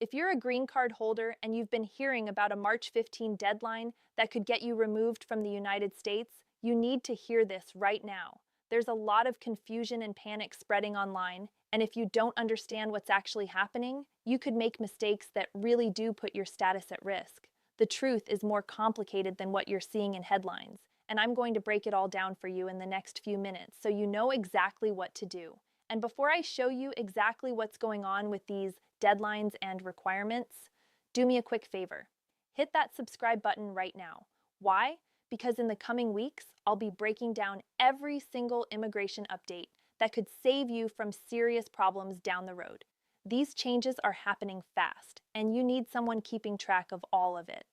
If you're a green card holder and you've been hearing about a March 15 deadline that could get you removed from the United States, you need to hear this right now. There's a lot of confusion and panic spreading online, and if you don't understand what's actually happening, you could make mistakes that really do put your status at risk. The truth is more complicated than what you're seeing in headlines, and I'm going to break it all down for you in the next few minutes so you know exactly what to do. And before I show you exactly what's going on with these deadlines and requirements, do me a quick favor. Hit that subscribe button right now. Why? Because in the coming weeks, I'll be breaking down every single immigration update that could save you from serious problems down the road. These changes are happening fast, and you need someone keeping track of all of it.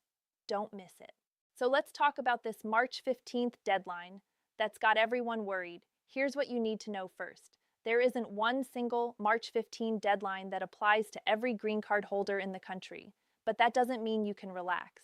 Don't miss it. So let's talk about this March 15th deadline that's got everyone worried. Here's what you need to know first. There isn't one single March 15 deadline that applies to every green card holder in the country, but that doesn't mean you can relax.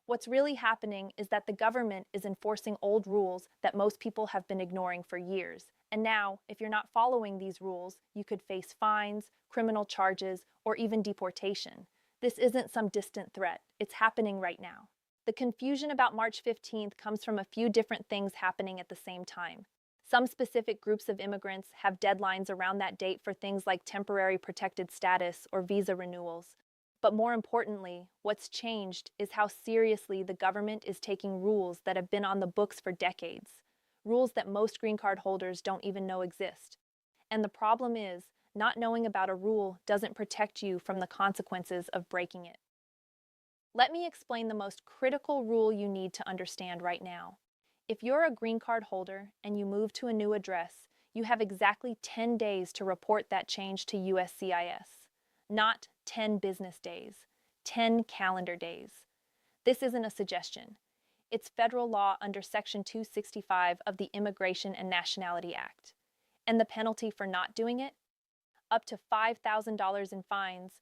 What's really happening is that the government is enforcing old rules that most people have been ignoring for years. And now, if you're not following these rules, you could face fines, criminal charges, or even deportation. This isn't some distant threat. It's happening right now. The confusion about March 15th comes from a few different things happening at the same time. Some specific groups of immigrants have deadlines around that date for things like temporary protected status or visa renewals. But more importantly, what's changed is how seriously the government is taking rules that have been on the books for decades, rules that most green card holders don't even know exist. And the problem is, not knowing about a rule doesn't protect you from the consequences of breaking it. Let me explain the most critical rule you need to understand right now. If you're a green card holder and you move to a new address, you have exactly 10 days to report that change to USCIS. Not 10 business days, 10 calendar days. This isn't a suggestion. It's federal law under Section 265 of the Immigration and Nationality Act. And the penalty for not doing it? Up to $5,000 in fines,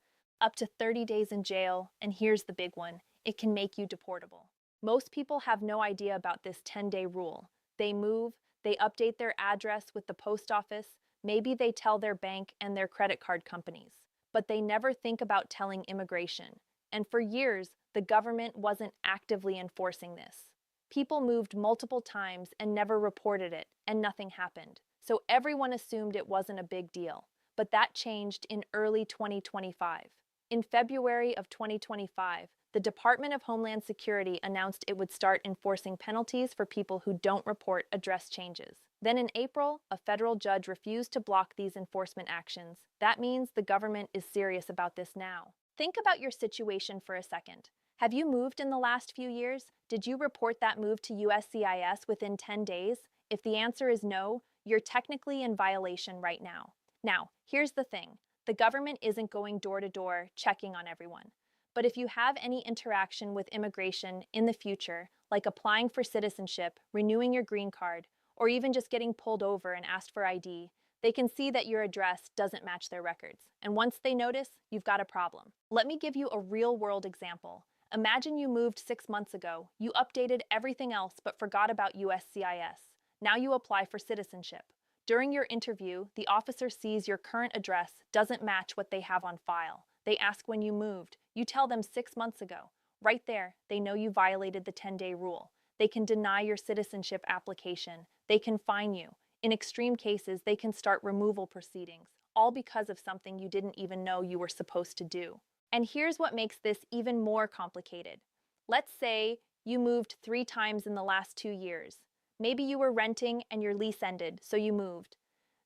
up to 30 days in jail, and here's the big one, it can make you deportable. Most people have no idea about this 10-day rule. They move, they update their address with the post office, maybe they tell their bank and their credit card companies, but they never think about telling immigration. And for years, the government wasn't actively enforcing this. People moved multiple times and never reported it, and nothing happened. So everyone assumed it wasn't a big deal. But that changed in early 2025. In February of 2025, the Department of Homeland Security announced it would start enforcing penalties for people who don't report address changes. Then in April, a federal judge refused to block these enforcement actions. That means the government is serious about this now. Think about your situation for a second. Have you moved in the last few years? Did you report that move to USCIS within 10 days? If the answer is no, you're technically in violation right now. Now, here's the thing. The government isn't going door to door checking on everyone. But if you have any interaction with immigration in the future, like applying for citizenship, renewing your green card, or even just getting pulled over and asked for ID, they can see that your address doesn't match their records. And once they notice, you've got a problem. Let me give you a real-world example. Imagine you moved 6 months ago, you updated everything else but forgot about USCIS. Now you apply for citizenship. During your interview, the officer sees your current address doesn't match what they have on file. They ask when you moved. You tell them 6 months ago. Right there, they know you violated the 10-day rule. They can deny your citizenship application. They can fine you. In extreme cases, they can start removal proceedings, all because of something you didn't even know you were supposed to do. And here's what makes this even more complicated. Let's say you moved 3 times in the last 2 years. Maybe you were renting and your lease ended, so you moved.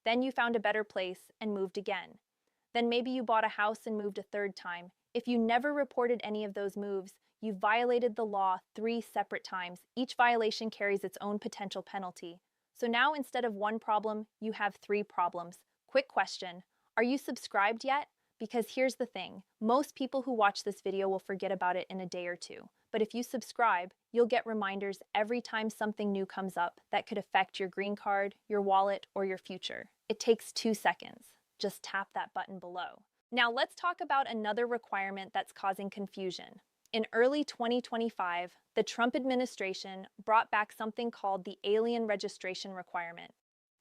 Then you found a better place and moved again. Then maybe you bought a house and moved a 3rd time. If you never reported any of those moves, you violated the law 3 separate times. Each violation carries its own potential penalty. So now instead of 1 problem, you have 3 problems. Quick question, are you subscribed yet? Because here's the thing, most people who watch this video will forget about it in a day or 2. But if you subscribe, you'll get reminders every time something new comes up that could affect your green card, your wallet, or your future. It takes 2 seconds. Just tap that button below. Now let's talk about another requirement that's causing confusion. In early 2025, the Trump administration brought back something called the alien registration requirement.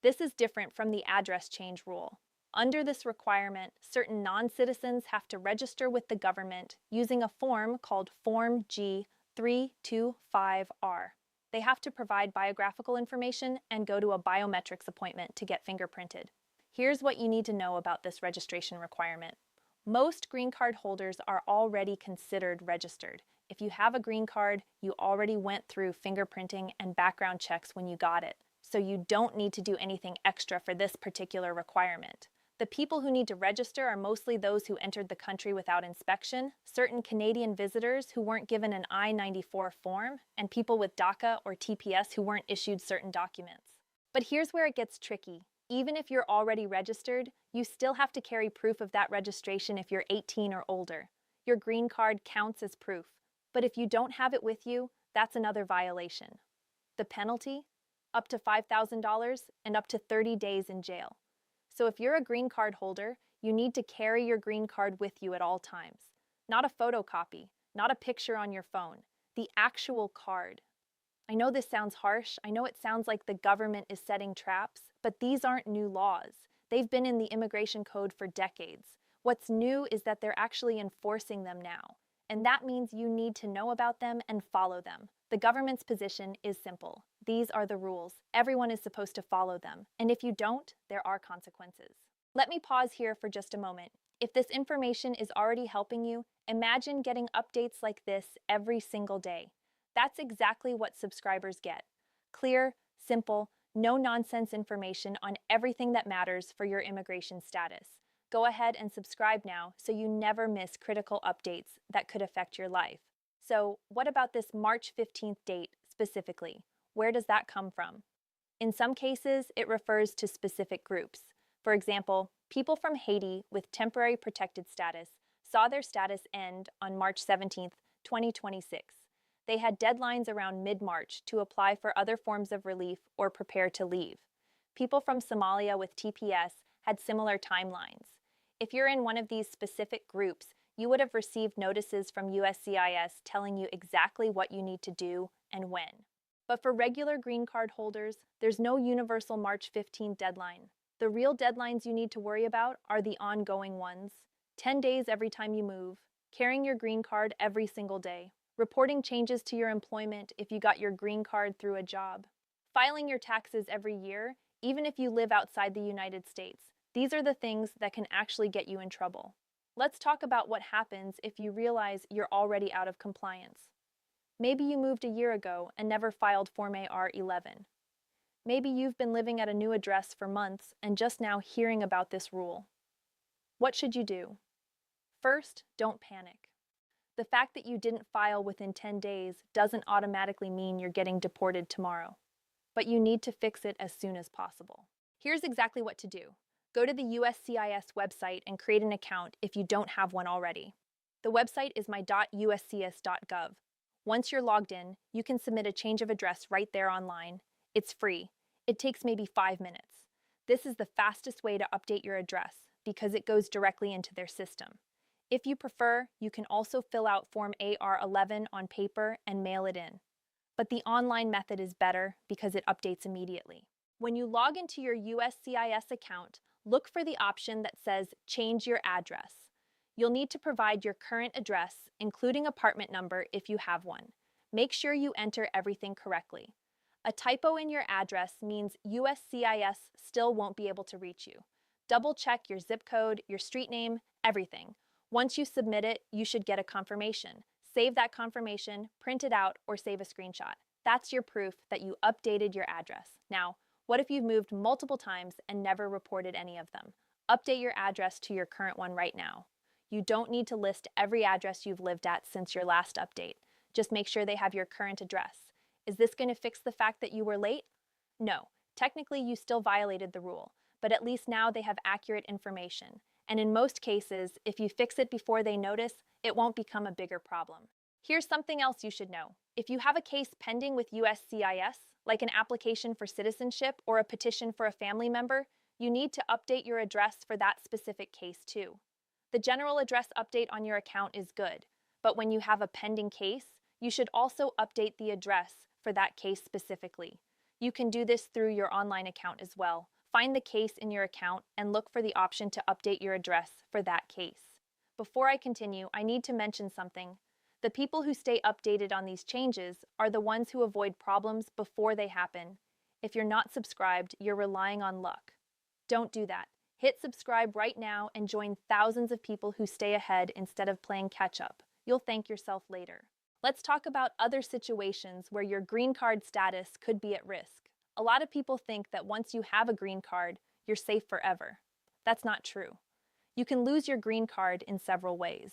This is different from the address change rule. Under this requirement, certain non-citizens have to register with the government using a form called Form G325R. They have to provide biographical information and go to a biometrics appointment to get fingerprinted. Here's what you need to know about this registration requirement. Most green card holders are already considered registered. If you have a green card, you already went through fingerprinting and background checks when you got it, so you don't need to do anything extra for this particular requirement. The people who need to register are mostly those who entered the country without inspection, certain Canadian visitors who weren't given an I-94 form, and people with DACA or TPS who weren't issued certain documents. But here's where it gets tricky. Even if you're already registered, you still have to carry proof of that registration if you're 18 or older. Your green card counts as proof, but if you don't have it with you, that's another violation. The penalty? Up to $5,000 and up to 30 days in jail. So if you're a green card holder, you need to carry your green card with you at all times. Not a photocopy, not a picture on your phone, the actual card. I know this sounds harsh, I know it sounds like the government is setting traps, but these aren't new laws. They've been in the immigration code for decades. What's new is that they're actually enforcing them now. And that means you need to know about them and follow them. The government's position is simple. These are the rules. Everyone is supposed to follow them. And if you don't, there are consequences. Let me pause here for just a moment. If this information is already helping you, imagine getting updates like this every single day. That's exactly what subscribers get. Clear, simple, no-nonsense information on everything that matters for your immigration status. Go ahead and subscribe now so you never miss critical updates that could affect your life. So, what about this March 15th date specifically? Where does that come from? In some cases, it refers to specific groups. For example, people from Haiti with temporary protected status saw their status end on March 17th, 2026. They had deadlines around mid-March to apply for other forms of relief or prepare to leave. People from Somalia with TPS had similar timelines. If you're in one of these specific groups, you would have received notices from USCIS telling you exactly what you need to do and when. But for regular green card holders, there's no universal March 15 deadline. The real deadlines you need to worry about are the ongoing ones: 10 days every time you move, carrying your green card every single day, reporting changes to your employment if you got your green card through a job, filing your taxes every year, even if you live outside the United States. These are the things that can actually get you in trouble. Let's talk about what happens if you realize you're already out of compliance. Maybe you moved a year ago and never filed Form AR-11. Maybe you've been living at a new address for months and just now hearing about this rule. What should you do? First, don't panic. The fact that you didn't file within 10 days doesn't automatically mean you're getting deported tomorrow, but you need to fix it as soon as possible. Here's exactly what to do. Go to the USCIS website and create an account if you don't have one already. The website is my.uscis.gov. Once you're logged in, you can submit a change of address right there online. It's free. It takes maybe 5 minutes. This is the fastest way to update your address because it goes directly into their system. If you prefer, you can also fill out Form AR-11 on paper and mail it in. But the online method is better because it updates immediately. When you log into your USCIS account, look for the option that says Change Your Address. You'll need to provide your current address, including apartment number if you have one. Make sure you enter everything correctly. A typo in your address means USCIS still won't be able to reach you. Double check your zip code, your street name, everything. Once you submit it, you should get a confirmation. Save that confirmation, print it out, or save a screenshot. That's your proof that you updated your address. Now, what if you've moved multiple times and never reported any of them? Update your address to your current one right now. You don't need to list every address you've lived at since your last update. Just make sure they have your current address. Is this going to fix the fact that you were late? No. Technically, you still violated the rule, but at least now they have accurate information. And in most cases, if you fix it before they notice, it won't become a bigger problem. Here's something else you should know. If you have a case pending with USCIS, like an application for citizenship or a petition for a family member, you need to update your address for that specific case too. The general address update on your account is good, but when you have a pending case, you should also update the address for that case specifically. You can do this through your online account as well. Find the case in your account and look for the option to update your address for that case. Before I continue, I need to mention something. The people who stay updated on these changes are the ones who avoid problems before they happen. If you're not subscribed, you're relying on luck. Don't do that. Hit subscribe right now and join thousands of people who stay ahead instead of playing catch up. You'll thank yourself later. Let's talk about other situations where your green card status could be at risk. A lot of people think that once you have a green card, you're safe forever. That's not true. You can lose your green card in several ways.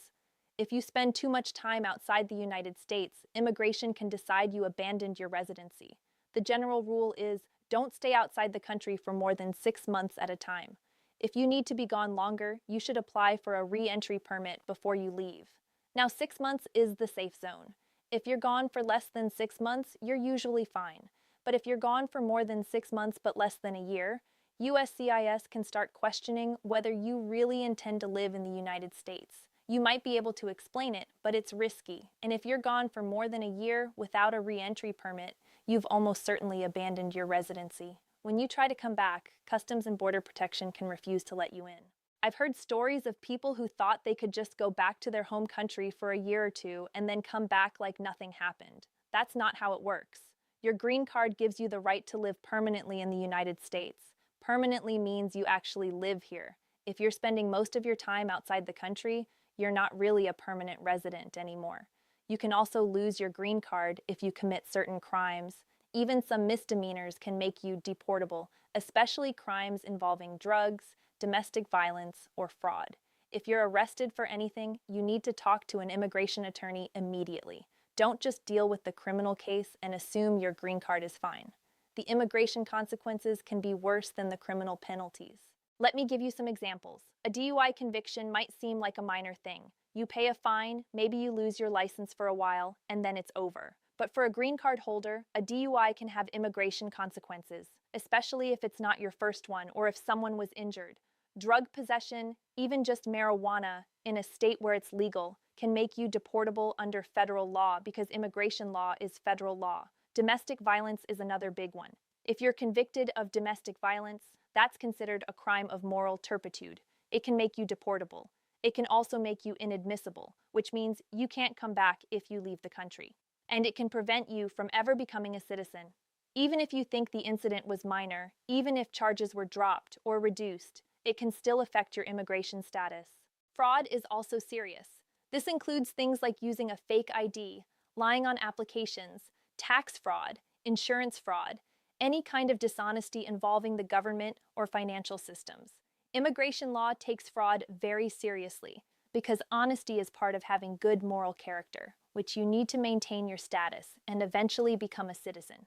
If you spend too much time outside the United States, immigration can decide you abandoned your residency. The general rule is don't stay outside the country for more than 6 months at a time. If you need to be gone longer, you should apply for a re-entry permit before you leave. Now, 6 months is the safe zone. If you're gone for less than 6 months, you're usually fine. But if you're gone for more than 6 months but less than a year, USCIS can start questioning whether you really intend to live in the United States. You might be able to explain it, but it's risky. And if you're gone for more than a year without a re-entry permit, you've almost certainly abandoned your residency. When you try to come back, Customs and Border Protection can refuse to let you in. I've heard stories of people who thought they could just go back to their home country for a year or two and then come back like nothing happened. That's not how it works. Your green card gives you the right to live permanently in the United States. Permanently means you actually live here. If you're spending most of your time outside the country, you're not really a permanent resident anymore. You can also lose your green card if you commit certain crimes. Even some misdemeanors can make you deportable, especially crimes involving drugs, domestic violence, or fraud. If you're arrested for anything, you need to talk to an immigration attorney immediately. Don't just deal with the criminal case and assume your green card is fine. The immigration consequences can be worse than the criminal penalties. Let me give you some examples. A DUI conviction might seem like a minor thing. You pay a fine, maybe you lose your license for a while, and then it's over. But for a green card holder, a DUI can have immigration consequences, especially if it's not your first one or if someone was injured. Drug possession, even just marijuana, in a state where it's legal, can make you deportable under federal law because immigration law is federal law. Domestic violence is another big one. If you're convicted of domestic violence, that's considered a crime of moral turpitude. It can make you deportable. It can also make you inadmissible, which means you can't come back if you leave the country. And it can prevent you from ever becoming a citizen. Even if you think the incident was minor, even if charges were dropped or reduced, it can still affect your immigration status. Fraud is also serious. This includes things like using a fake ID, lying on applications, tax fraud, insurance fraud, any kind of dishonesty involving the government or financial systems. Immigration law takes fraud very seriously because honesty is part of having good moral character, which you need to maintain your status and eventually become a citizen.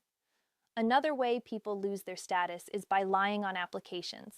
Another way people lose their status is by lying on applications.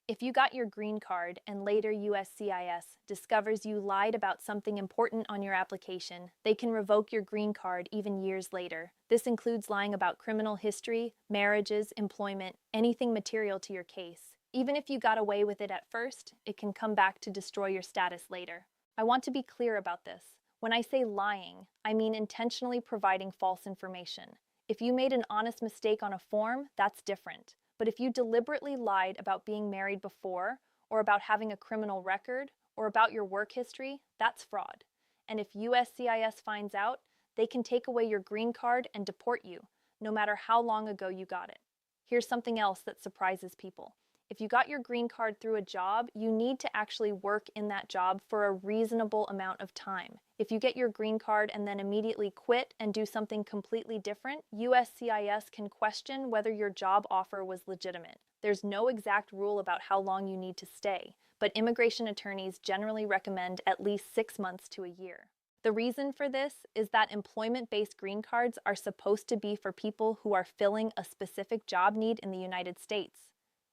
If you got your green card and later USCIS discovers you lied about something important on your application, they can revoke your green card even years later. This includes lying about criminal history, marriages, employment, anything material to your case. Even if you got away with it at first, it can come back to destroy your status later. I want to be clear about this. When I say lying, I mean intentionally providing false information. If you made an honest mistake on a form, that's different. But if you deliberately lied about being married before, or about having a criminal record, or about your work history, that's fraud. And if USCIS finds out, they can take away your green card and deport you, no matter how long ago you got it. Here's something else that surprises people. If you got your green card through a job, you need to actually work in that job for a reasonable amount of time. If you get your green card and then immediately quit and do something completely different, USCIS can question whether your job offer was legitimate. There's no exact rule about how long you need to stay, but immigration attorneys generally recommend at least 6 months to a year. The reason for this is that employment-based green cards are supposed to be for people who are filling a specific job need in the United States.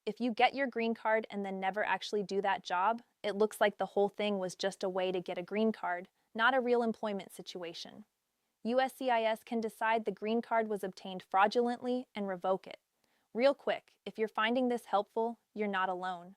If you get your green card and then never actually do that job, it looks like the whole thing was just a way to get a green card, not a real employment situation. USCIS can decide the green card was obtained fraudulently and revoke it. Real quick, if you're finding this helpful, you're not alone.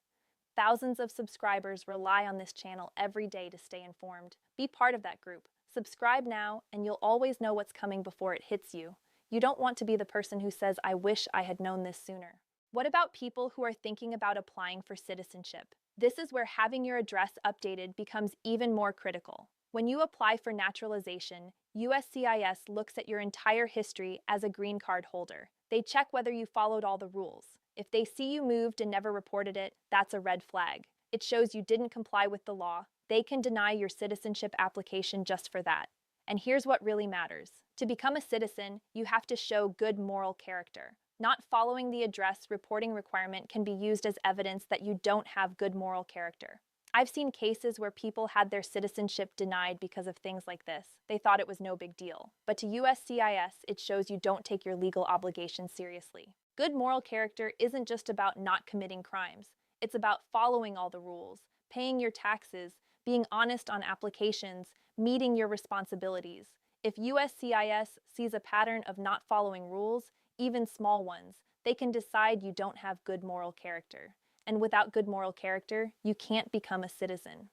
Thousands of subscribers rely on this channel every day to stay informed. Be part of that group. Subscribe now, and you'll always know what's coming before it hits you. You don't want to be the person who says, "I wish I had known this sooner." What about people who are thinking about applying for citizenship? This is where having your address updated becomes even more critical. When you apply for naturalization, USCIS looks at your entire history as a green card holder. They check whether you followed all the rules. If they see you moved and never reported it, that's a red flag. It shows you didn't comply with the law. They can deny your citizenship application just for that. And here's what really matters. To become a citizen, you have to show good moral character. Not following the address reporting requirement can be used as evidence that you don't have good moral character. I've seen cases where people had their citizenship denied because of things like this. They thought it was no big deal. But to USCIS, it shows you don't take your legal obligations seriously. Good moral character isn't just about not committing crimes. It's about following all the rules, paying your taxes, being honest on applications, meeting your responsibilities. If USCIS sees a pattern of not following rules, even small ones, they can decide you don't have good moral character. And without good moral character, you can't become a citizen.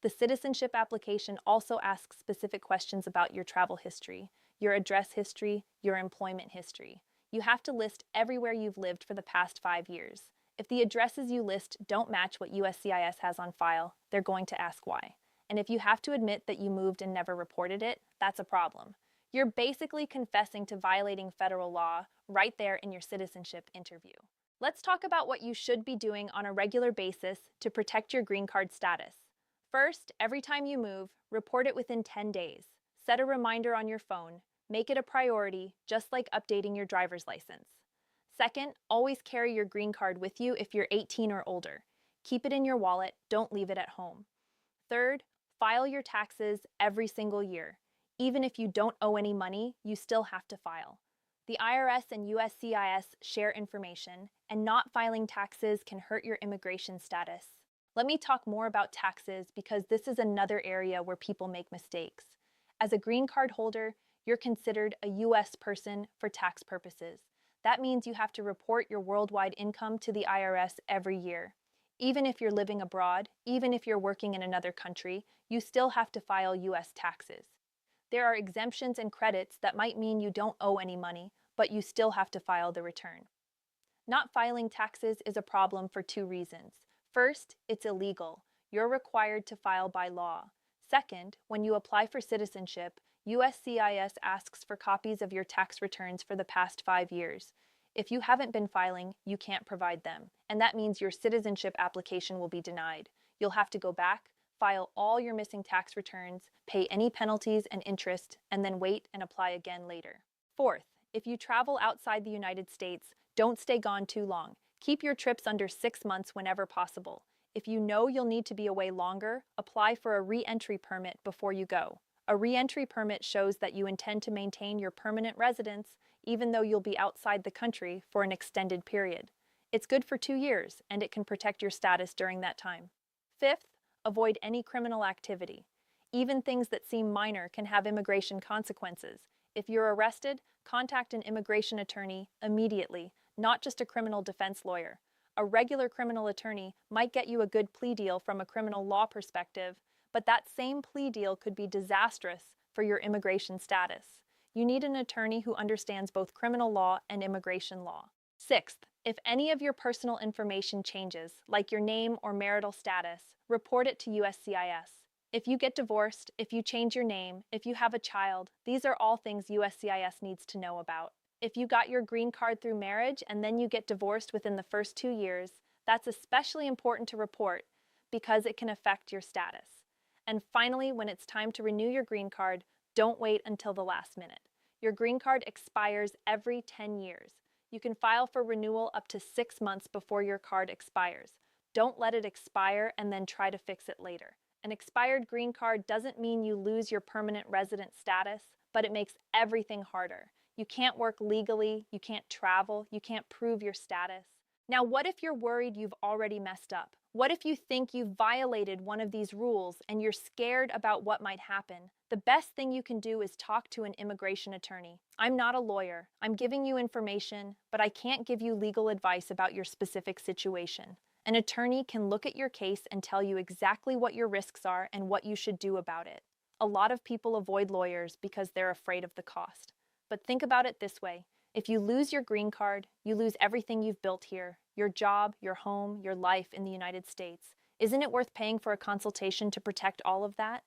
The citizenship application also asks specific questions about your travel history, your address history, your employment history. You have to list everywhere you've lived for the past 5 years. If the addresses you list don't match what USCIS has on file, they're going to ask why. And if you have to admit that you moved and never reported it, that's a problem. You're basically confessing to violating federal law right there in your citizenship interview. Let's talk about what you should be doing on a regular basis to protect your green card status. First, every time you move, report it within 10 days. Set a reminder on your phone. Make it a priority, just like updating your driver's license. Second, always carry your green card with you if you're 18 or older. Keep it in your wallet, don't leave it at home. Third, file your taxes every single year. Even if you don't owe any money, you still have to file. The IRS and USCIS share information, and not filing taxes can hurt your immigration status. Let me talk more about taxes because this is another area where people make mistakes. As a green card holder, you're considered a U.S. person for tax purposes. That means you have to report your worldwide income to the IRS every year. Even if you're living abroad, even if you're working in another country, you still have to file U.S. taxes. There are exemptions and credits that might mean you don't owe any money, but you still have to file the return. Not filing taxes is a problem for 2 reasons. First, it's illegal. You're required to file by law. Second, when you apply for citizenship, USCIS asks for copies of your tax returns for the past 5 years. If you haven't been filing, you can't provide them, and that means your citizenship application will be denied. You'll have to go back, file all your missing tax returns, pay any penalties and interest, and then wait and apply again later. Fourth, if you travel outside the United States, don't stay gone too long. Keep your trips under 6 months whenever possible. If you know you'll need to be away longer, apply for a re-entry permit before you go. A re-entry permit shows that you intend to maintain your permanent residence even though you'll be outside the country for an extended period. It's good for 2 years, and it can protect your status during that time. Fifth, avoid any criminal activity. Even things that seem minor can have immigration consequences. If you're arrested, contact an immigration attorney immediately, not just a criminal defense lawyer. A regular criminal attorney might get you a good plea deal from a criminal law perspective, but that same plea deal could be disastrous for your immigration status. You need an attorney who understands both criminal law and immigration law. Sixth, if any of your personal information changes, like your name or marital status, report it to USCIS. If you get divorced, if you change your name, if you have a child, these are all things USCIS needs to know about. If you got your green card through marriage and then you get divorced within the first 2 years, that's especially important to report because it can affect your status. And finally, when it's time to renew your green card, don't wait until the last minute. Your green card expires every 10 years. You can file for renewal up to 6 months before your card expires. Don't let it expire and then try to fix it later. An expired green card doesn't mean you lose your permanent resident status, but it makes everything harder. You can't work legally, you can't travel, you can't prove your status. Now, what if you're worried you've already messed up? What if you think you've violated one of these rules and you're scared about what might happen? The best thing you can do is talk to an immigration attorney. I'm not a lawyer. I'm giving you information, but I can't give you legal advice about your specific situation. An attorney can look at your case and tell you exactly what your risks are and what you should do about it. A lot of people avoid lawyers because they're afraid of the cost. But think about it this way. If you lose your green card, you lose everything you've built here, your job, your home, your life in the United States. Isn't it worth paying for a consultation to protect all of that?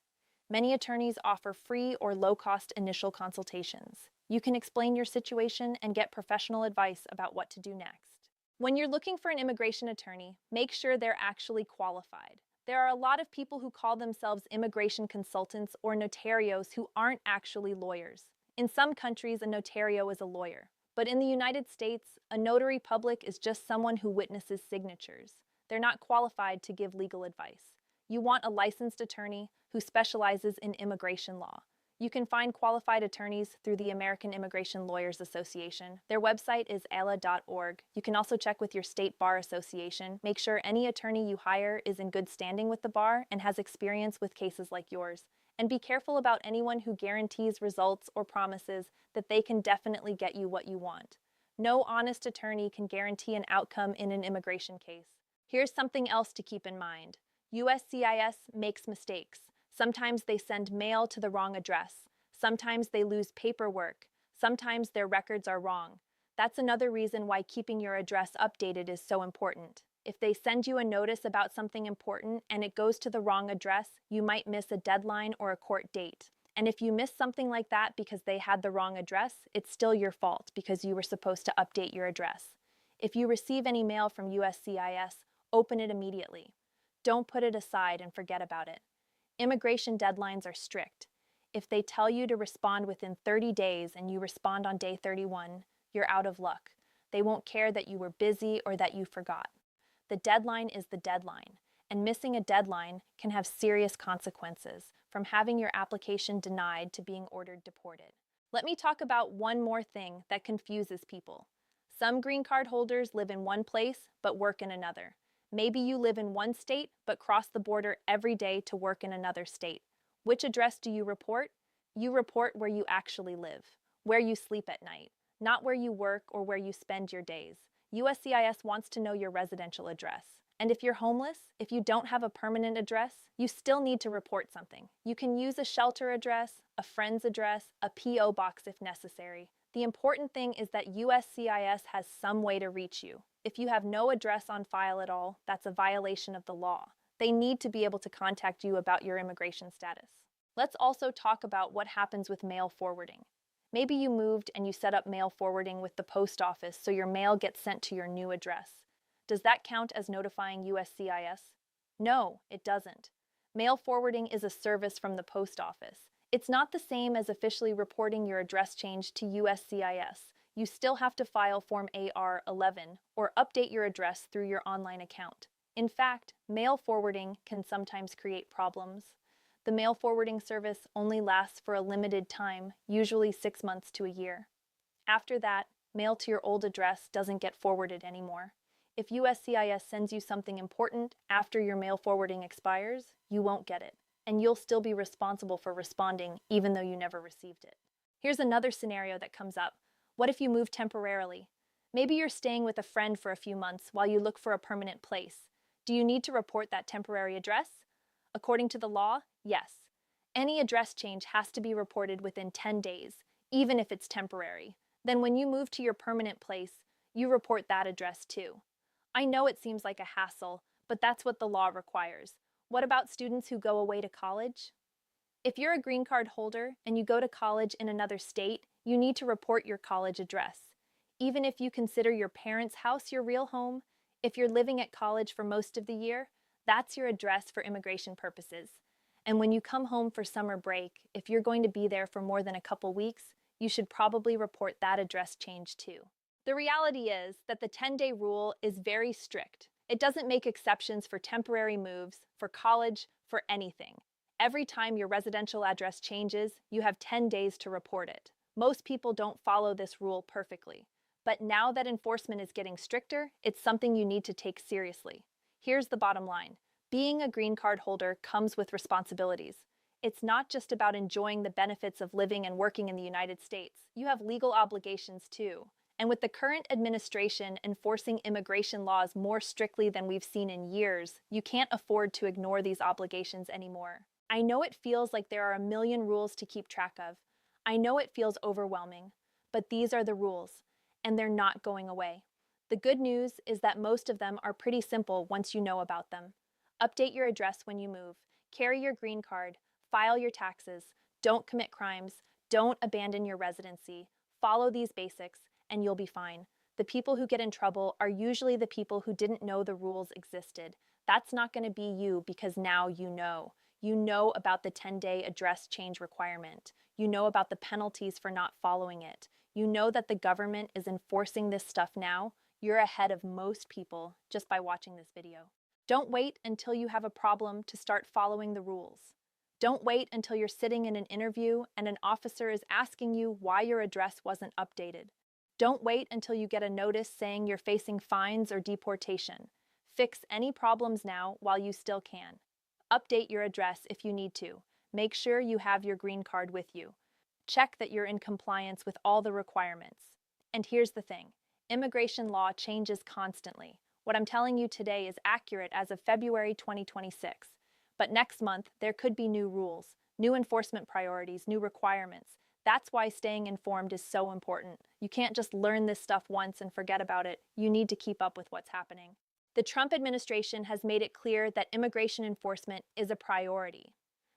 Many attorneys offer free or low-cost initial consultations. You can explain your situation and get professional advice about what to do next. When you're looking for an immigration attorney, make sure they're actually qualified. There are a lot of people who call themselves immigration consultants or notarios who aren't actually lawyers. In some countries, a notario is a lawyer. But in the United States, a notary public is just someone who witnesses signatures. They're not qualified to give legal advice. You want a licensed attorney who specializes in immigration law. You can find qualified attorneys through the American Immigration Lawyers Association. Their website is ala.org. You can also check with your state bar association. Make sure any attorney you hire is in good standing with the bar and has experience with cases like yours. And be careful about anyone who guarantees results or promises that they can definitely get you what you want. No honest attorney can guarantee an outcome in an immigration case. Here's something else to keep in mind. USCIS makes mistakes. Sometimes they send mail to the wrong address. Sometimes they lose paperwork. Sometimes their records are wrong. That's another reason why keeping your address updated is so important. If they send you a notice about something important and it goes to the wrong address, you might miss a deadline or a court date. And if you miss something like that because they had the wrong address, it's still your fault because you were supposed to update your address. If you receive any mail from USCIS, open it immediately. Don't put it aside and forget about it. Immigration deadlines are strict. If they tell you to respond within 30 days and you respond on day 31, you're out of luck. They won't care that you were busy or that you forgot. The deadline is the deadline, and missing a deadline can have serious consequences, from having your application denied to being ordered deported. Let me talk about one more thing that confuses people. Some green card holders live in one place but work in another. Maybe you live in one state but cross the border every day to work in another state. Which address do you report? You report where you actually live, where you sleep at night, not where you work or where you spend your days. USCIS wants to know your residential address. And if you're homeless, if you don't have a permanent address, you still need to report something. You can use a shelter address, a friend's address, a P.O. box if necessary. The important thing is that USCIS has some way to reach you. If you have no address on file at all, that's a violation of the law. They need to be able to contact you about your immigration status. Let's also talk about what happens with mail forwarding. Maybe you moved and you set up mail forwarding with the post office so your mail gets sent to your new address. Does that count as notifying USCIS? No, it doesn't. Mail forwarding is a service from the post office. It's not the same as officially reporting your address change to USCIS. You still have to file Form AR-11 or update your address through your online account. In fact, mail forwarding can sometimes create problems. The mail forwarding service only lasts for a limited time, usually 6 months to a year. After that, mail to your old address doesn't get forwarded anymore. If USCIS sends you something important after your mail forwarding expires, you won't get it, and you'll still be responsible for responding even though you never received it. Here's another scenario that comes up. What if you move temporarily? Maybe you're staying with a friend for a few months while you look for a permanent place. Do you need to report that temporary address? According to the law, yes. Any address change has to be reported within 10 days, even if it's temporary. Then when you move to your permanent place, you report that address too. I know it seems like a hassle, but that's what the law requires. What about students who go away to college? If you're a green card holder and you go to college in another state, you need to report your college address. Even if you consider your parents' house your real home, if you're living at college for most of the year, that's your address for immigration purposes. And when you come home for summer break, if you're going to be there for more than a couple weeks, you should probably report that address change too. The reality is that the 10-day rule is very strict. It doesn't make exceptions for temporary moves, for college, for anything. Every time your residential address changes, you have 10 days to report it. Most people don't follow this rule perfectly. But now that enforcement is getting stricter, it's something you need to take seriously. Here's the bottom line. Being a green card holder comes with responsibilities. It's not just about enjoying the benefits of living and working in the United States. You have legal obligations too. And with the current administration enforcing immigration laws more strictly than we've seen in years, you can't afford to ignore these obligations anymore. I know it feels like there are a million rules to keep track of. I know it feels overwhelming. But these are the rules. and they're not going away. The good news is that most of them are pretty simple once you know about them. Update your address when you move, carry your green card, file your taxes, don't commit crimes, don't abandon your residency. Follow these basics, and you'll be fine. The people who get in trouble are usually the people who didn't know the rules existed. That's not going to be you because now you know. You know about the 10-day address change requirement. You know about the penalties for not following it. You know that the government is enforcing this stuff now. You're ahead of most people just by watching this video. Don't wait until you have a problem to start following the rules. Don't wait until you're sitting in an interview and an officer is asking you why your address wasn't updated. Don't wait until you get a notice saying you're facing fines or deportation. Fix any problems now while you still can. Update your address if you need to. Make sure you have your green card with you. Check that you're in compliance with all the requirements. And here's the thing, immigration law changes constantly. What I'm telling you today is accurate as of February 2026. But next month, there could be new rules, new enforcement priorities, new requirements. That's why staying informed is so important. You can't just learn this stuff once and forget about it. You need to keep up with what's happening. The Trump administration has made it clear that immigration enforcement is a priority.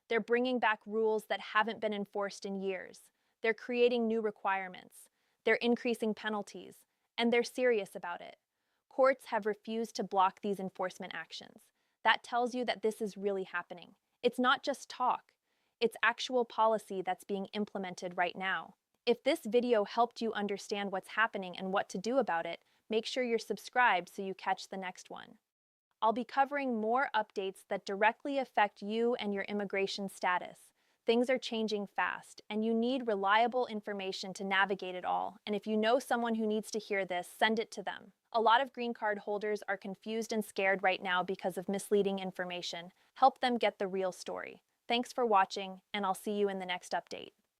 They're bringing back rules that haven't been enforced in years. They're creating new requirements. They're increasing penalties. And they're serious about it. Courts have refused to block these enforcement actions. That tells you that this is really happening. It's not just talk. It's actual policy that's being implemented right now. If this video helped you understand what's happening and what to do about it, make sure you're subscribed so you catch the next one. I'll be covering more updates that directly affect you and your immigration status. Things are changing fast, and you need reliable information to navigate it all. And if you know someone who needs to hear this, send it to them. A lot of green card holders are confused and scared right now because of misleading information. Help them get the real story. Thanks for watching, and I'll see you in the next update.